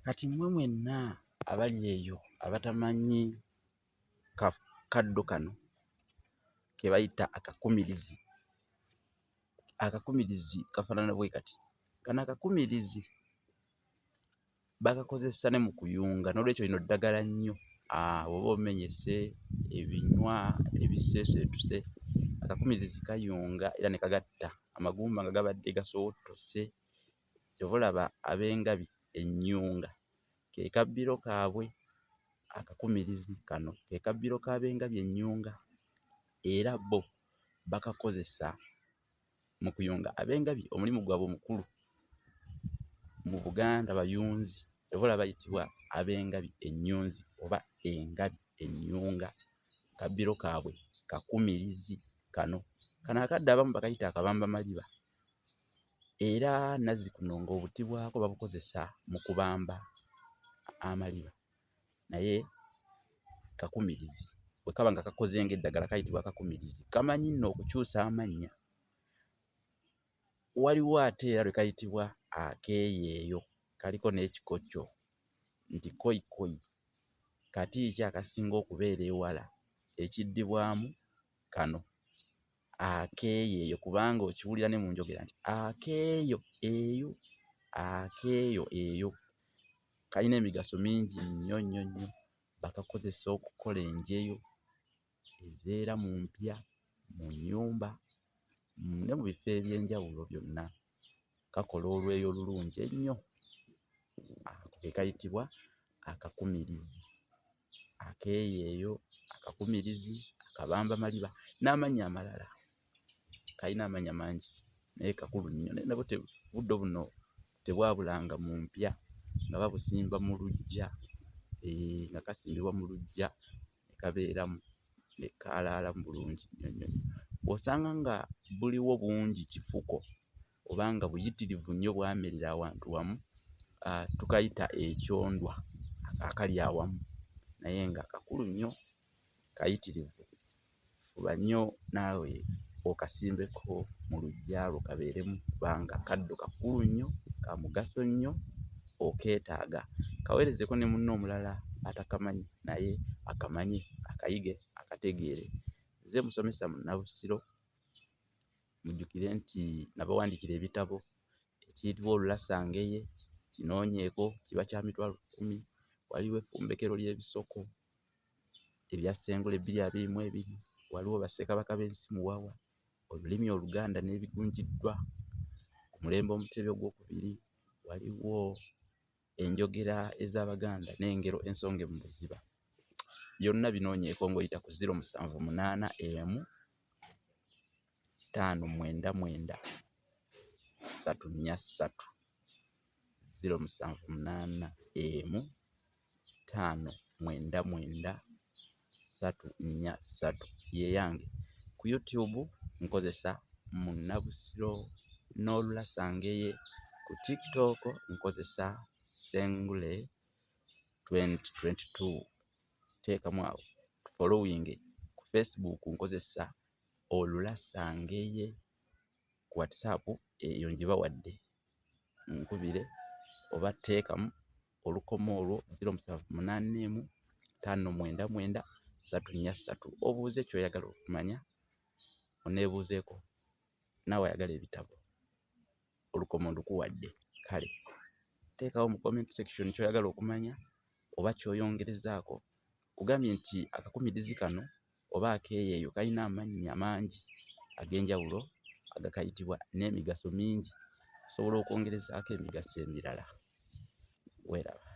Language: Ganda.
Kati mmwe mwenna abali eyo abatamanyi kaddo kano ke bayita akakumirizi. Akakumirizi kafaanana bwe kati. Kano akakumirizi bakakozesa ne mu kuyunga, n'olwekyo lino ddagala nnyo. Oba omenyese ebinywa ebiseeseetuse, akakumirizi kayunga era ne kagatta amagumba nga gabadde gasowottose. Kyova olaba ab'engabi ennyunga ke kabbiro kaabwe. Akakumirizi kano ke kabbiro k'ab'engabi ennyunga era bo bakakozesa mu kuyunga. Ab'engabi omulimu gwabwe omukulu mu Buganda bayunzi. Kyova olaba bayitibwa ab'engabi ennyunzi oba engabi ennyunga. Kabbiro kaabwe kakumirizi kano. Kano akadde abamu bakayita akabambamaliba era Nazzikuno ng'obuti bwako babukozesa mu kubamba amaliba, naye kakumirizi. Bwe kaba nga kakoze ng'eddagala kayitibwa kakumirizi. Kamanyi nno okukyusa amannya. Waliwo ate era lwe kayitibwa akeeyeeyo, kaliko n'ekikokyo nti koyikoyi. Kati ki akasinga okubeera ewala ekiddibwamu kano? Akeeyeeyo, kubanga okiwulira ne mu njogera nti akeeyo eyo, akeeyo eyo. Kalina emigaso mingi nnyo nnyo nnyo. Bakakozesa okukola enjeyo ezeera mu mpya, mu nnyumba ne mu bifo eby'enjawulo byonna. Kakola olweyo olulungi ennyo. Ako ke kayitibwa akakumirizi. Akeeyeeyo, akakumirizi, akabambamaliba n'amannya amalala. Kalina amannya mangi naye kakulu nnyo. Naye nabwo budde buno tebwabulanga mu mpya nga babusimba mu luggya. Nga kasimbibwa mu luggya ne kabeeramu ne kaalaalamu bulungi nnyo nnyo. Bw'osanga nga buliwo bungi kifuko oba nga buyitirivu nnyo bwamerera awantu wamu, tukayita ekyondwa akali awamu, naye nga kakulu nnyo, kayitirivu. Fuba nnyo naawe okasimbeko mu luggya lwo kabeeremu, kubanga kaddo kakulu nnyo, ka mugaso nnyo, okeetaaga. Kaweerezeko ne munno omulala atakamanyi naye akamanye, akayige, akategeere. Nze musomesa mu Nabusiro. Mujjukire nti nabawandiikira ebitabo ekiyitibwa Olulasangeye, kinoonyeeko, kiba kya mitwalo 10. Waliwo effumbekero ly'ebisoko ebya Ssengule 222, waliwo Bassekabaka b'ensi Muwawa, olulimi Oluganda n'ebigunjiddwa ku mulembe Omutebi ogwokubiri, waliwo enjogera ez'Abaganda n'engero ensonge mu buziba. Byonna binoonyeeko ng'oyita ku 078 1 599 343. 078 1 599 ye yange. Ku YouTube nkozesa Munnabusiro n'Olulasangeye. Ku TikTok nkozesa Ssengule 2022. Teekamu awo following. Ku Facebook nkozesa Olulasangeye. Ku WhatsApp eyo ngibawadde, nkubire oba teekamu olukomo olwo 078 599 343. Obuuze ky'oyagala okumanya, oneebuuzeeko. Naawe ayagala ebitabo, olukomo ndukuwadde. Kale teekawo mu comment section ky'oyagala okumanya oba ky'oyongerezaako. Kugambye nti akakumirizi kano oba akeeyeeyo kalina amannya mangi ag'enjawulo agakayitibwa n'emigaso mingi. Osobola okwongerezaako emigaso emirala. Weeraba.